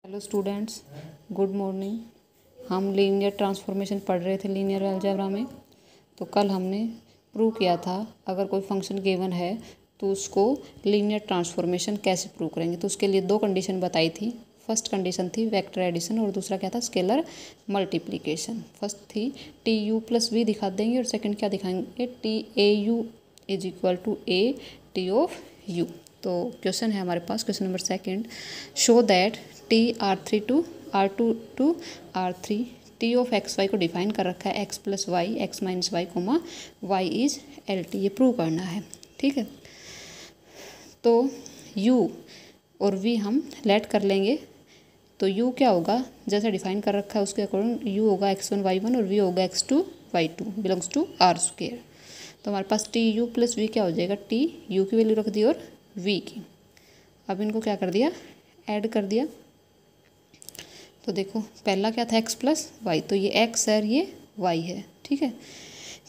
Hello students, good morning. हम linear transformation पढ़ रहे थे लीनियर अलजेब्रा में। तो कल हमने प्रूव किया था अगर कोई फंक्शन गिवन है तो उसको लीनियर ट्रांसफॉर्मेशन कैसे प्रूव करेंगे। तो उसके लिए दो कंडीशन बताई थी। फर्स्ट कंडीशन थी वेक्टर एडिशन और दूसरा क्या था, स्केलर मल्टीप्लिकेशन। फर्स्ट थी टी यू प्लस वी दिखा देंगे और सेकंड क्या दिखाएंगे, T A U is equal to A T of U. तो क्वेश्चन है हमारे पास, question number second, show that T R3 to R2 to R3 T of X Y को डिफाइन कर रखा है X plus Y X minus Y comma Y is L T. ये prove करना है, ठीक है। तो u और v हम लेट कर लेंगे। तो u क्या होगा, जैसा डिफाइन कर रखा है उसके अकॉर्डिंग u होगा x1 y1 और v होगा x2 y2 belongs to are square. तो हमारे पास टी यू प्लस वी क्या हो जाएगा, टी यू की वैल्यू रख दी और v की। अब इनको क्या कर दिया, ऐड कर दिया। तो देखो पहला क्या था x प्लस वाई, तो ये x है और ये y है, ठीक है।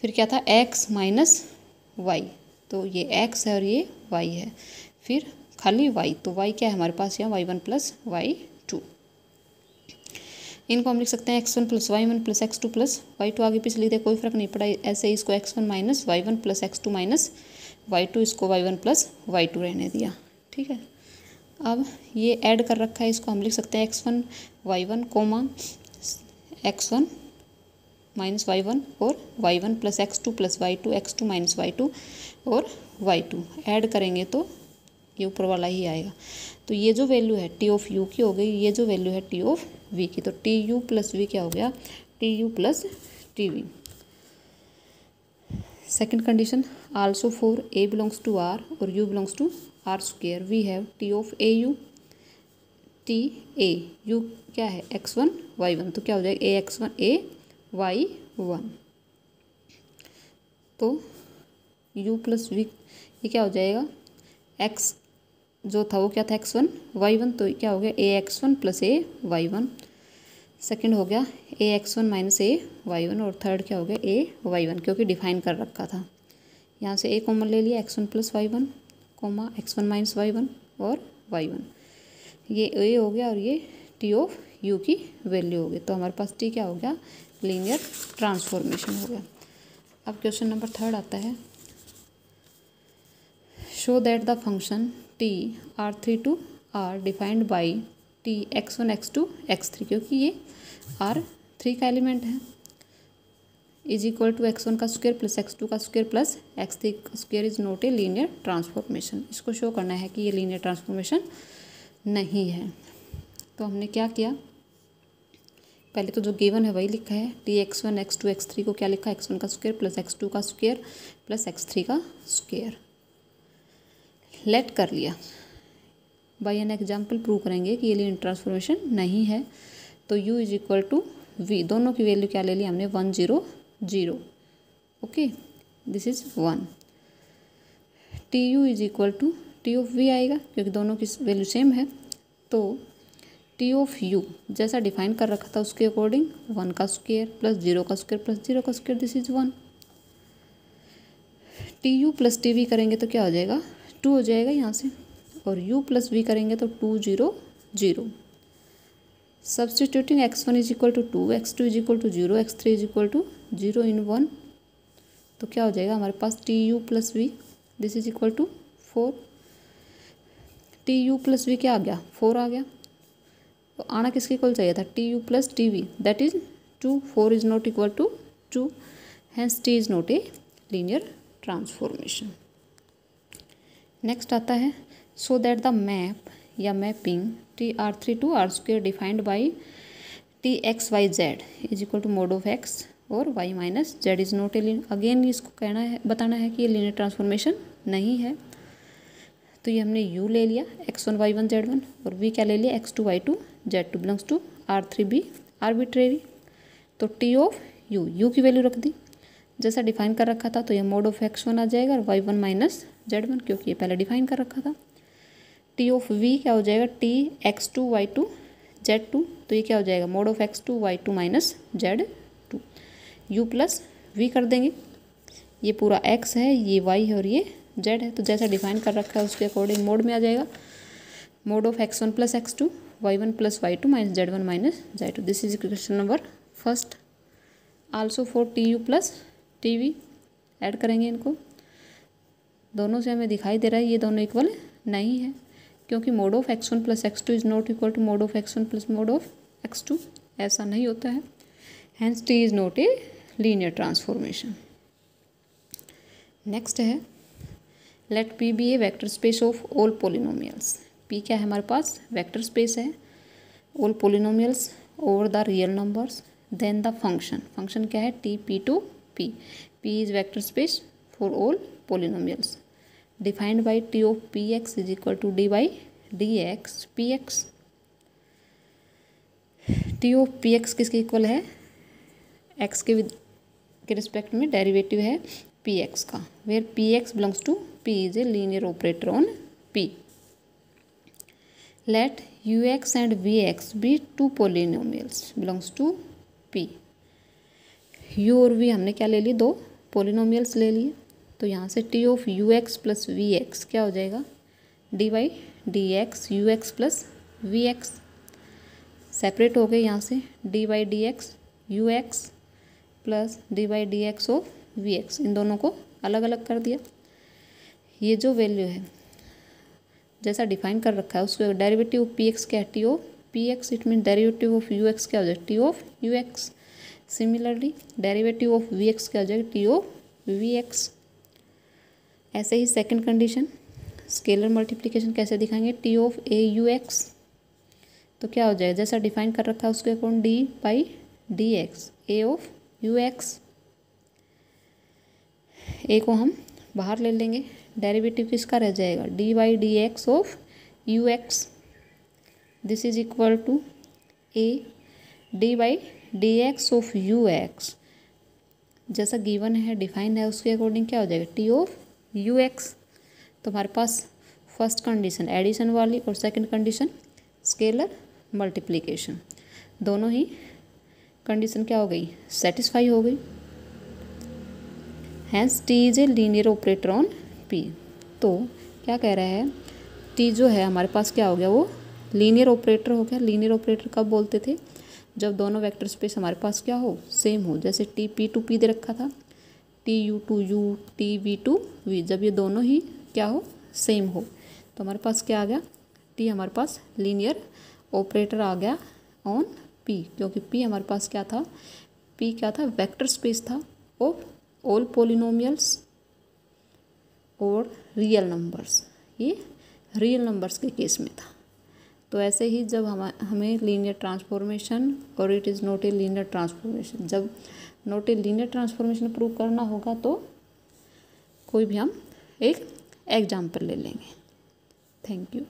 फिर क्या था x माइनस वाई, तो ये x है और ये y है। फिर खाली y, तो y क्या है हमारे पास यहाँ y1 प्लस y2। इनको हम लिख सकते हैं x1 plus y1 plus x2 plus y2। आगे पीछे लिखते कोई फर्क नहीं पड़ा, ऐसे ही इसको x1 minus y1 plus x2 minus y2, इसको y1 प्लस y2 रहने दिया, ठीक है। अब ये ऐड कर रखा है, इसको हम लिख सकते हैं x1 y1 coma x1 minus y1 और y1 plus x2 plus y2 x2 minus y2 और y2 ऐड करेंगे तो ये ऊपर वाला ही आएगा। तो ये जो वैल्यू है टी ऑफ यू की हो गई, ये जो वैल्यू है टी ऑफ वी की। तो टी यू प्लस वी क्या हो गया, T U plus T V. Second condition, also for A belongs to R और U belongs to R square we have T of A U T A U क्या है x1 y1, तो क्या हो जाएगा ए x1 ए y1। तो u plus we ये क्या हो जाएगा, x जो था वो क्या था x1 y1, तो क्या हो गया ए x1 प्लस ए y1। सेकेंड हो गया ए x1 माइनस ए y1 और थर्ड क्या हो गया ए y1, क्योंकि डिफाइन कर रखा था। यहाँ से ए कॉमन ले लिया x1 plus y1 coma x1 minus y1 और y1। ये ए हो गया और ये टी ऑफ यू की वैल्यू हो गई। तो हमारे पास टी क्या हो गया, लीनियर ट्रांसफॉर्मेशन हो गया। अब क्वेश्चन नंबर थर्ड आता है, show that the function T R3 to R defined by T x1 x2 x3, क्योंकि ये R3 का एलिमेंट है, इज इक्वल टू x1 का स्क्वायर प्लस x2 का स्क्वायर प्लस x3 का square is not a linear transformation. इसको show करना है कि ये लीनियर ट्रांसफॉर्मेशन नहीं है। तो हमने क्या किया, पहले तो जो गिवन है वही लिखा है, टी x1 x2 x3 को क्या लिखा है, x1 का स्क्वायर प्लस x2 का स्क्वायर प्लस x3 का स्क्वायर। लेट कर लिया, बाय एन एग्जाम्पल प्रूव करेंगे कि ये लीनियर ट्रांसफॉर्मेशन नहीं है। तो u is equal to v, दोनों की वैल्यू क्या ले ली हमने 1 0 0, okay this is 1। T U is equal to T of V आएगा क्योंकि दोनों की वैल्यू सेम है। तो टी ऑफ यू जैसा डिफाइन कर रखा था उसके अकॉर्डिंग 1 का स्क्वायर प्लस 0 का स्क्वायर प्लस 0 का square, this is 1। T U plus T we करेंगे तो क्या हो जाएगा, 2 हो जाएगा यहाँ से, और u प्लस वी करेंगे तो 2 0 0। Substituting x1 is equal to 2 x2 is equal to 0 x3 is equal to 0 in 1, तो क्या हो जाएगा हमारे पास T U plus V, this is equal to 4। T U plus V क्या आ गया, 4 आ गया। तो आना किसके इक्वल चाहिए था, T U plus T V, that is 2। 4 is not equal to 2, hence T is not a linear transformation. Next आता है, सो दैट द मैप या mapping T R3 to R square defined by T X Y Z is equal to mod of X और Y minus Z is not a linear. Again इसको कहना है, बताना है कि ये लीनियर ट्रांसफॉर्मेशन नहीं है। तो ये हमने u ले लिया x1 y1 z1 और v क्या ले लिया x2 y2 z2 belongs to R3 भी आर्बिट्रेरी। तो टी ऑफ u की वैल्यू रख दी जैसा डिफाइन कर रखा था, तो ये मोड ऑफ x1 आ जाएगा और y1 माइनस z1 क्योंकि ये पहले डिफाइन कर रखा था। टी ऑफ v क्या हो जाएगा, टी x2 y2 z2, तो ये क्या हो जाएगा mode of x2 y2 minus z2। u plus v कर देंगे, ये पूरा x है, ये y है और ये z है, तो जैसा डिफाइन कर रखा है उसके अकॉर्डिंग मोड में आ जाएगा। Mode of x1 plus x2 y1 plus y2 minus z1 minus z2. This is equation number first. Also for tu plus tv. Add करेंगे इनको. दोनों से हमें दिखाई दे रहा है ये दोनों इक्वल नहीं है, क्योंकि mod of x1 plus x2 is not equal to mod of x1 plus mod of x2. ऐसा नहीं होता है. Hence t is not a linear transformation. Next है let p be a vector space of all polynomials. p क्या है हमारे पास? Vector space है. All polynomials over the real numbers. Then the function क्या है? t p to p. p is vector space for all polynomials defined by t of px is equal to d by dx px. t of px किसके equal है? x के respect में derivative है px का, where px belongs to p is a linear operator on p. Let ux and vx be two polynomials belongs to p. u और v हमने क्या ले लिए? दो पोलिनोमियल्स ले लिए. तो यहाँ से t of ux plus vx क्या हो जाएगा? d by dx ux plus vx. Separate हो गए यहाँ से d by dx ux plus d by dx of vx. इन दोनों को अलग अलग कर दिया. ये जो वैल्यू है जैसा डिफाइन कर रखा है उसके डेरिवेटिव ऑफ px क्या है? t of px. It mean derivative of ux क्या हो जाएगा? t of ux. Similarly derivative of vx क्या हो जाएगा? t of vx. ऐसे ही सेकंड कंडीशन स्केलर मल्टीप्लिकेशन कैसे दिखाएंगे? t of aux. तो क्या हो जाएगा? जैसा डिफाइन कर रखा है उसके according d by dx a of ux. a को हम बाहर ले लेंगे. डेरिवेटिव किसका रह जाएगा? d by dx of ux. This is equal to a d by dx of ux. जैसा गिवन है डिफाइन है उसके अकॉर्डिंग क्या हो जाएगा? t of ux. तो हमारे पास फर्स्ट कंडीशन एडिशन वाली और सेकंड कंडीशन स्केलर मल्टीप्लिकेशन, दोनों ही कंडीशन क्या हो गई? सेटिस्फाई हो गई. Hence t is a linear operator on p. तो क्या कह रहा है? t जो है हमारे पास क्या हो गया? वो लीनियर ऑपरेटर हो गया. लीनियर ऑपरेटर कब बोलते थे? जब दोनों वेक्टर स्पेस हमारे पास क्या हो? सेम हो. जैसे t p टू p दे रखा था, t u to u, t v to v. जब ये दोनों ही क्या हो? सेम हो. तो हमारे पास क्या आ गया? t हमारे पास लीनियर ऑपरेटर आ गया ऑन p, क्योंकि p हमारे पास क्या था? p क्या था? वेक्टर स्पेस था ऑफ ऑल पोलिनोमियल्स और रियल नंबर्स. ये रियल नंबर्स के केस में था. तो ऐसे ही जब हमें लीनियर ट्रांसफॉर्मेशन और it is not a linear transformation, जब not a linear transformation prove करना होगा तो कोई भी हम एक एग्जाम्पल ले लेंगे. Thank you.